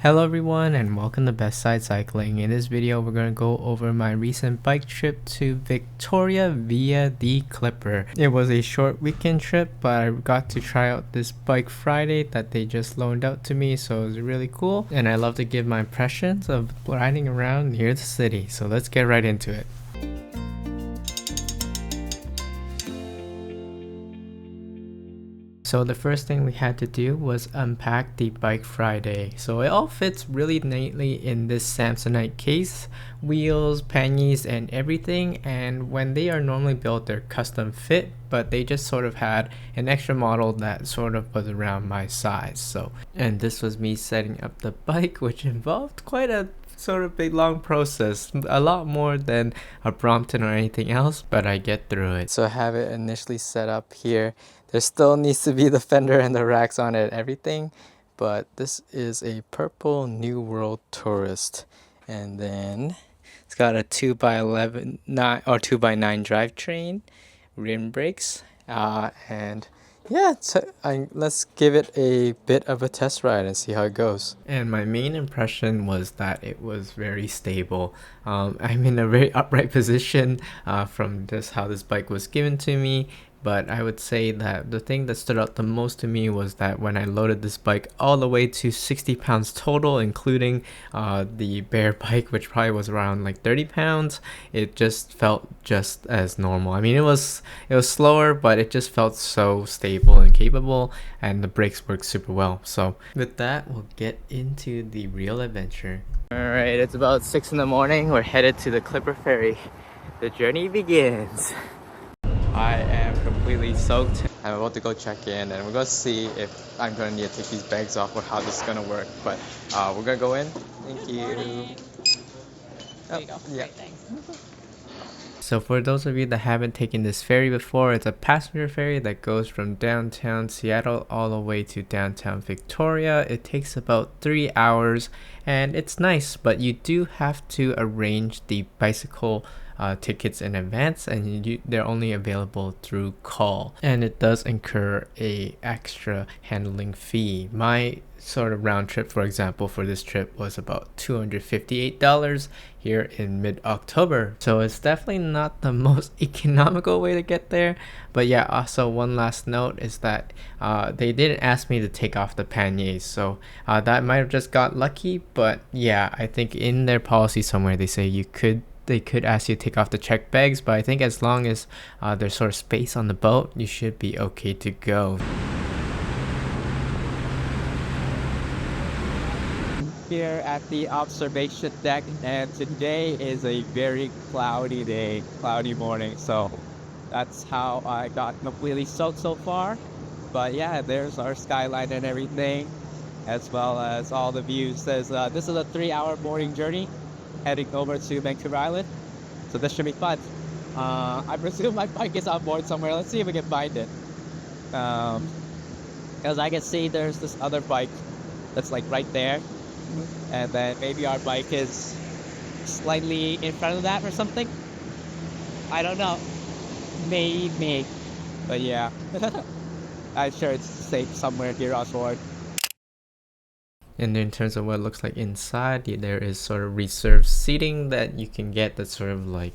Hello everyone and welcome to Best Side Cycling. In this video we're going to go over my recent bike trip to Victoria via the Clipper. It was a short weekend trip, but I got to try out this bike Friday that they just loaned out to me, so it was really cool and I love to give my impressions of riding around near the city. So let's get right into it. So the first thing we had to do was unpack the bike Friday. So it all fits really neatly in this Samsonite case, wheels, panniers, and everything. And when they are normally built, they're custom fit, but they just sort of had an extra model that sort of was around my size. And this was me setting up the bike, which involved quite a sort of big long process, a lot more than a Brompton or anything else, but I get through it. So I have it initially set up here. There still needs to be the fender and the racks on it and everything, but this is a purple New World Tourist, and then it's got a 2x11 or 2x9 drivetrain, rim brakes, and yeah, let's give it a bit of a test ride and see how it goes. And my main impression was that it was very stable. I'm in a very upright position from just how this bike was given to me. But I would say that the thing that stood out the most to me was that when I loaded this bike all the way to 60 pounds total, including the bare bike, which probably was around like 30 pounds, it just felt just as normal. I mean, it was slower, but it just felt so stable and capable, and the brakes worked super well. So with that, we'll get into the real adventure. Alright, it's about 6 in the morning. We're headed to the Clipper Ferry. The journey begins. I am completely soaked. I'm about to go check in and we're going to see if I'm going to need to take these bags off or how this is going to work. But we're going to go in. Thank you. There you go. Yeah. Great, thanks. So for those of you that haven't taken this ferry before, it's a passenger ferry that goes from downtown Seattle all the way to downtown Victoria. It takes about 3 hours and it's nice, but you do have to arrange the bicycle tickets in advance, and they're only available through call, and it does incur a extra handling fee. My sort of round trip, for example, for this trip was about $258 here in mid-October, so it's definitely not the most economical way to get there. But yeah, also one last note is that they didn't ask me to take off the panniers, so that might have just got lucky. But yeah, I think in their policy somewhere they say they could ask you to take off the check bags, but I think as long as there's sort of space on the boat, you should be okay to go. Here at the observation deck, and today is a very cloudy day, cloudy morning, so that's how I got completely soaked so far. But yeah, there's our skyline and everything, as well as all the views. This is a 3-hour morning journey heading over to Vancouver Island, so this should be fun. I presume my bike is on board somewhere. Let's see if we can find it, because I can see there's this other bike that's like right there, and then maybe our bike is slightly in front of that or something. I don't know, maybe, but yeah. I'm sure it's safe somewhere here on board. And in terms of what it looks like inside, there is sort of reserved seating that you can get that's sort of like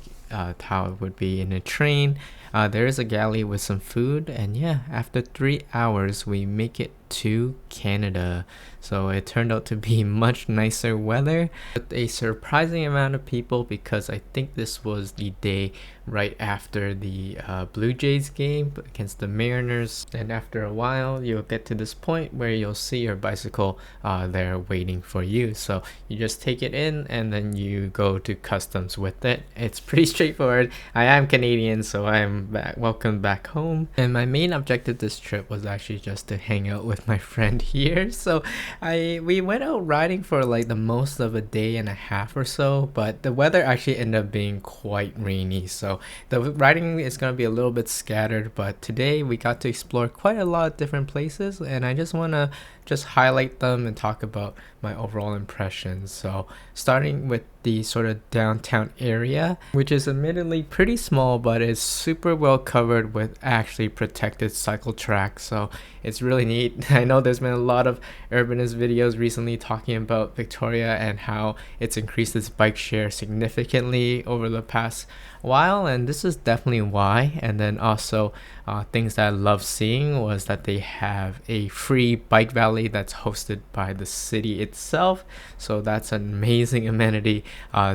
how it would be in a train. There is a galley with some food, and yeah, after 3 hours we make it to Canada. So it turned out to be much nicer weather with a surprising amount of people, because I think this was the day right after the Blue Jays game against the Mariners, and after a while you'll get to this point where you'll see your bicycle there waiting for you. So you just take it in and then you go to customs with it. It's pretty straightforward. I am Canadian, so I am welcome back home, and my main objective this trip was actually just to hang out with my friend here. So we went out riding for like the most of a day and a half or so, but the weather actually ended up being quite rainy, so the riding is going to be a little bit scattered. But today we got to explore quite a lot of different places, and I just want to just highlight them and talk about my overall impressions. So starting with the sort of downtown area, which is admittedly pretty small, but is super well covered with actually protected cycle tracks. So it's really neat. I know there's been a lot of urbanist videos recently talking about Victoria and how it's increased its bike share significantly over the past while, and this is definitely why. And then also things that I love seeing was that they have a free bike valley that's hosted by the city itself. So that's an amazing amenity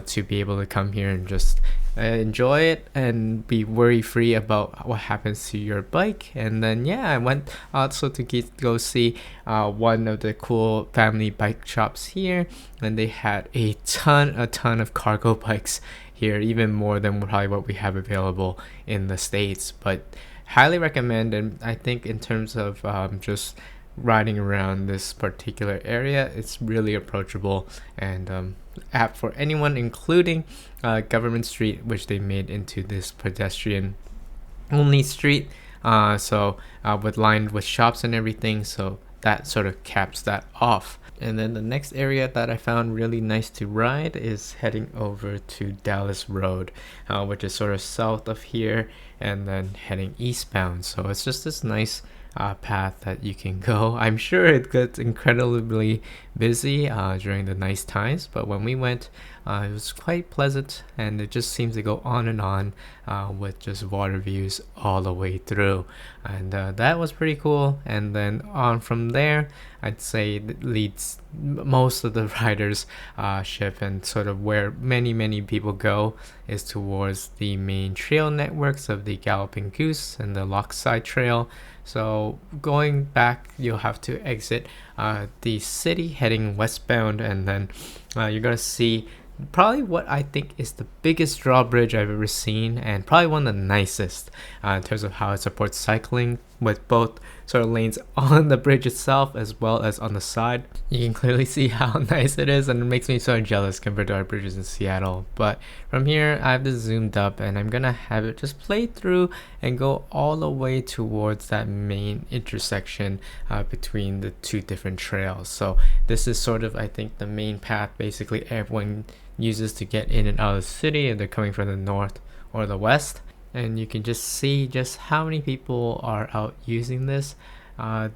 to be able to come here and just enjoy it and be worry free about what happens to your bike. And then I went also to go see one of the cool family bike shops here, and they had a ton of cargo bikes here, even more than probably what we have available in the States. But highly recommend. And I think in terms of just riding around this particular area, it's really approachable and apt for anyone, including Government Street, which they made into this pedestrian only street, with lined with shops and everything, so that sort of caps that off. And then the next area that I found really nice to ride is heading over to Dallas Road, which is sort of south of here, and then heading eastbound. So it's just this nice path that you can go. I'm sure it gets incredibly busy during the nice times, but when we went, it was quite pleasant, and it just seems to go on and on with just water views all the way through, and that was pretty cool. And then on from there, I'd say that leads most of the riders ship, and sort of where many people go is towards the main trail networks of the Galloping Goose and the Lochside Trail. So going back, you'll have to exit the city heading westbound, and then you're gonna see probably what I think is the biggest drawbridge I've ever seen, and probably one of the nicest in terms of how it supports cycling, with both sort of lanes on the bridge itself as well as on the side. You can clearly see how nice it is, and it makes me so jealous compared to our bridges in Seattle. But from here, I have this zoomed up, and I'm gonna have it just play through and go all the way towards that main intersection between the two different trails. So this is sort of, I think, the main path basically everyone uses to get in and out of the city if they're coming from the north or the west. And you can just see just how many people are out using this.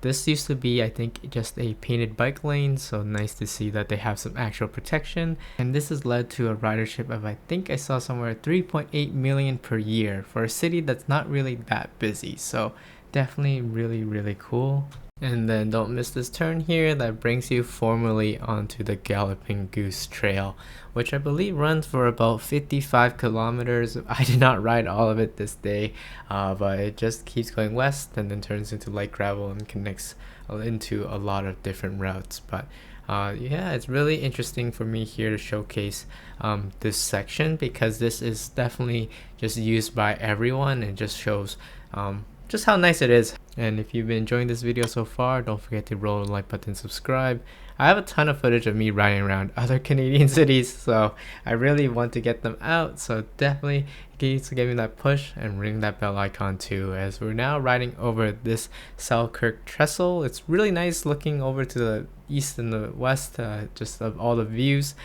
This used to be, I think, just a painted bike lane, so nice to see that they have some actual protection. And this has led to a ridership of, I think I saw somewhere, 3.8 million per year for a city that's not really that busy. So definitely really cool. And then don't miss this turn here that brings you formally onto the Galloping Goose Trail, which I believe runs for about 55 kilometers. I did not ride all of it this day, but it just keeps going west and then turns into light gravel and connects into a lot of different routes. But it's really interesting for me here to showcase this section, because this is definitely just used by everyone, and just shows just how nice it is. And if you've been enjoying this video so far, don't forget to roll the like button, subscribe. I have a ton of footage of me riding around other Canadian cities, so I really want to get them out. So definitely keep giving that push and ring that bell icon too, as we're now riding over this Selkirk Trestle. It's really nice looking over to the east and the west, just of all the views.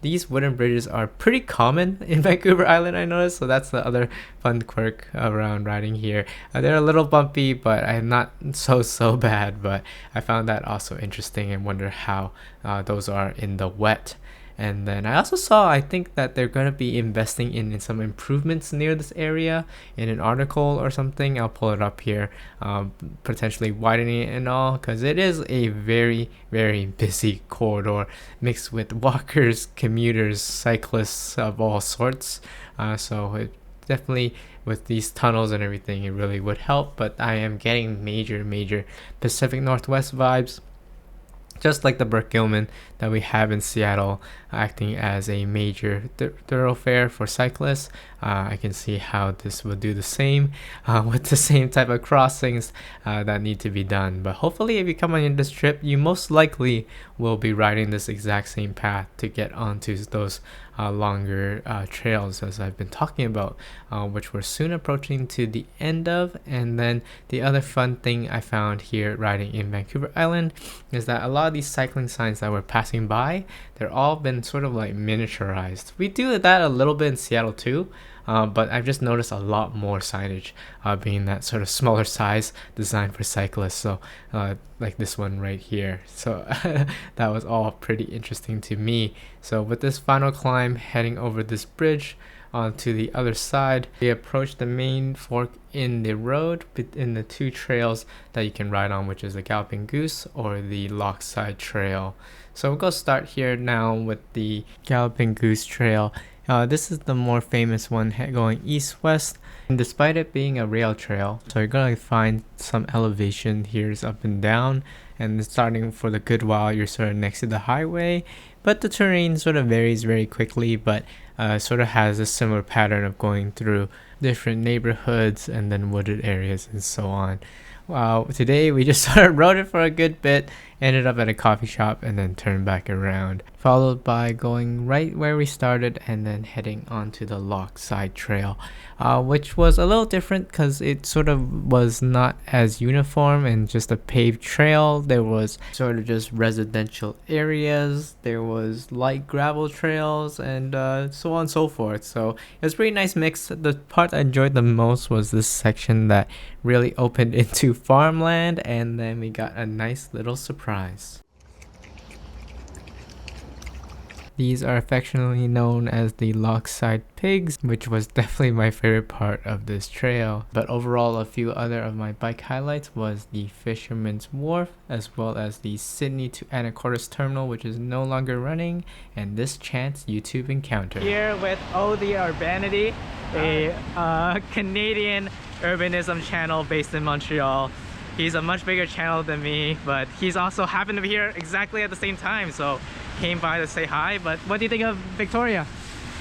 These wooden bridges are pretty common in Vancouver Island, I noticed, so that's the other fun quirk around riding here. They're a little bumpy, but I'm not so bad, but I found that also interesting and wonder how those are in the wet. And then I also saw, I think that they're going to be investing in some improvements near this area in an article or something. I'll pull it up here, potentially widening it and all, because it is a very busy corridor mixed with walkers, commuters, cyclists of all sorts. So it definitely, with these tunnels and everything, it really would help. But I am getting major Pacific Northwest vibes, just like the Burke Gilman that we have in Seattle, acting as a major thoroughfare for cyclists. I can see how this will do the same with the same type of crossings that need to be done. But hopefully if you come on this trip, you most likely will be riding this exact same path to get onto those longer trails as I've been talking about, which we're soon approaching to the end of. And then the other fun thing I found here riding in Vancouver Island is that a lot of these cycling signs that we're passing by, they're all been sort of like miniaturized. We do that a little bit in Seattle too, but I've just noticed a lot more signage being that sort of smaller size designed for cyclists. So like this one right here. So that was all pretty interesting to me. So with this final climb heading over this bridge onto the other side, we approach the main fork in the road in the two trails that you can ride on, which is the Galloping Goose or the Lochside Trail. So we'll go start here now with the Galloping Goose Trail. This is the more famous one going east-west, and despite it being a rail trail, so you're gonna find some elevation here is up and down, and starting for the good while you're sort of next to the highway, but the terrain sort of varies very quickly, but sort of has a similar pattern of going through different neighborhoods and then wooded areas and so on. Today we just sort of rode it for a good bit, ended up at a coffee shop and then turned back around, followed by going right where we started and then heading onto the Lochside Trail, which was a little different because it sort of was not as uniform and just a paved trail. There was sort of just residential areas, there was light gravel trails, and so on and so forth. So it was a pretty nice mix. The part I enjoyed the most was this section that really opened into farmland, and then we got a nice little surprise. These are affectionately known as the Lochside pigs, which was definitely my favorite part of this trail. But overall, a few other of my bike highlights was the Fisherman's Wharf, as well as the Sydney to Anacortes terminal, which is no longer running, and this chance YouTube encounter. Here with Oh the Urbanity, a Canadian urbanism channel based in Montreal. He's a much bigger channel than me, but he's also happened to be here exactly at the same time, so came by to say hi. But what do you think of Victoria?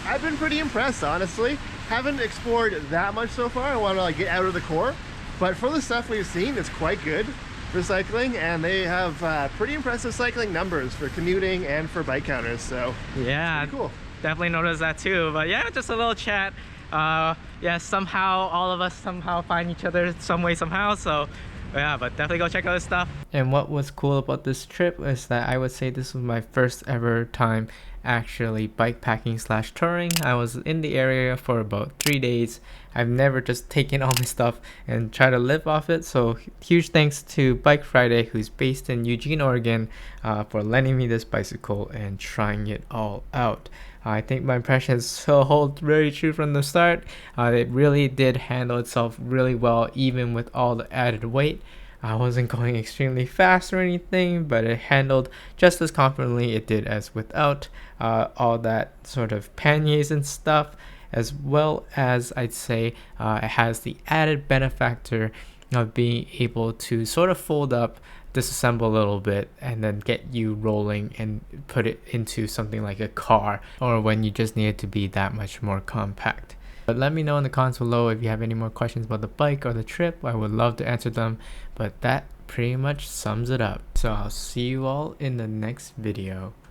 I've been pretty impressed, honestly. Haven't explored that much so far. I want to get out of the core, but for the stuff we've seen, it's quite good for cycling, and they have pretty impressive cycling numbers for commuting and for bike counters, so yeah, cool. Definitely noticed that too. But yeah, just a little chat. Yeah, somehow all of us somehow find each other some way somehow, so yeah, but definitely go check out this stuff. And what was cool about this trip is that I would say this was my first ever time actually bike packing / touring. I was in the area for about 3 days. I've never just taken all my stuff and try to live off it, so huge thanks to Bike Friday, who's based in Eugene, Oregon, for lending me this bicycle and trying it all out. I think my impressions still hold very true from the start. It really did handle itself really well, even with all the added weight. I wasn't going extremely fast or anything, but it handled just as confidently it did as without all that sort of panniers and stuff, as well as I'd say it has the added benefactor of being able to sort of fold up, disassemble a little bit, and then get you rolling and put it into something like a car, or when you just need it to be that much more compact. But let me know in the comments below if you have any more questions about the bike or the trip. I would love to answer them, but that pretty much sums it up. So I'll see you all in the next video.